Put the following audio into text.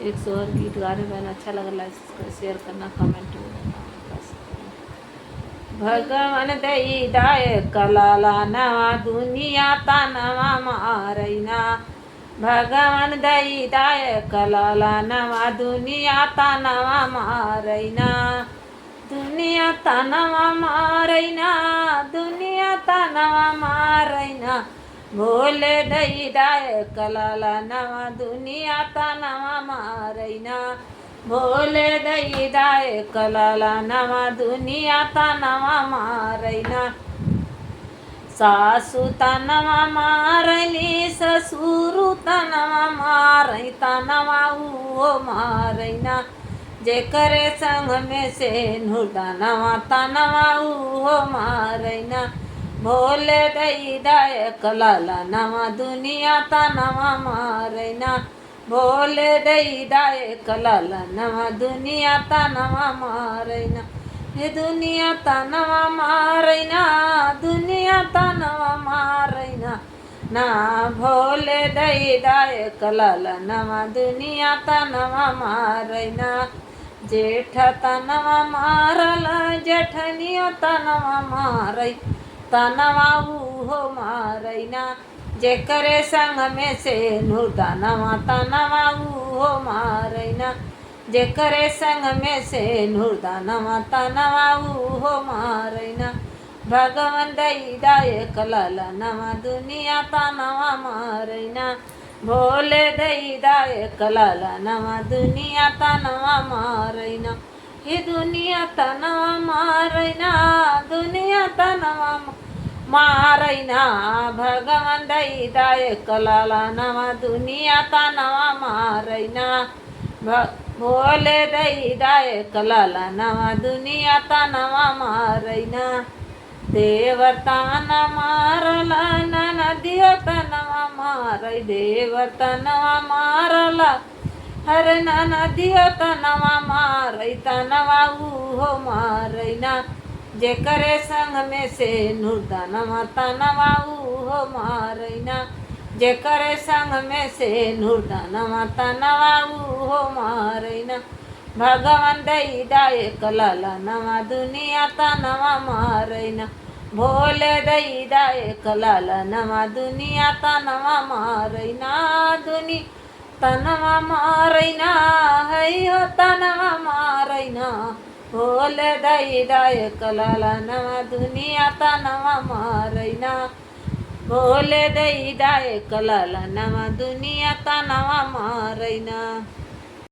एक शोहर गीत गा रहे बहन, अच्छा लगा लाइक शेयर करना, कमेंट करना। भगवान दई दाय कलाला नवा दुनिया ता नवा मारैना, भगवान दई दाय कलाला नवा दुनिया ता नवा मारैना, दुनिया ता नवा मारैना, दुनिया ता नवा मारैना, भोले दई दाय कलाला नवा दुनिया ता नवा मारैना, भोले दई दाय कलाला नवा दुनिया ता नवा मारैना, सासू तनवा मारली ससुरु तनवा मारै तनवा उहो मारैना, जे करे संग में से नवा तनवा उहो मारैना, भोले दई दाय कलाला नवा दुनिया तनवा मारैना, भोले दई दाय कलाला नवा दुनिया तनवा मारैना, हे दुनिया तनवा मारैना, दुनिया तनवा मारैना, ना भोले दई दाय कलाला नवा दुनिया तनवा मारैना, जेठ तनवा मारला जेठनिया तनवा मारै तनवा उहो मारैना, जे करे संग में से नवा तनवा उहो मारैना, जे करे संग में से नवा तनवा उहो मारैना, भगवान दई दाय कलाला नवा दुनिया तनवा मारैना, भोले दई दाय कलाला नवा दुनिया तनवा मारैना, हे दुनिया तनवा मारैना, दुनिया तनवा मारैना, भगवान दई दाय कलाला नवा दुनिया तनवा मारैना, भोले दई दाय कलाला नवा दुनिया तनवा मारैना, देवर ताना मारला नदिया तनवा मारै, देवर तनवा मारला हर नदिया तनवा मारै तनवा उहो मारैना, जे करे संग में से नवा तनवा उहो मारैना, जे करे संग में से नवा तनवा उहो मारैना, भगवान दई दाय कलाला नवा दुनिया तनवा मारैना, भोले दई दाय कलाला नवा दुनिया तनवा मारैना, दुनी तनवा मारैना, है हो तनवा मारैना, भोले दई दाय कलाला नवा दुनिया तनवा मारैना, भोले दई दाय कलाला नवा दुनिया तनवा मारैना।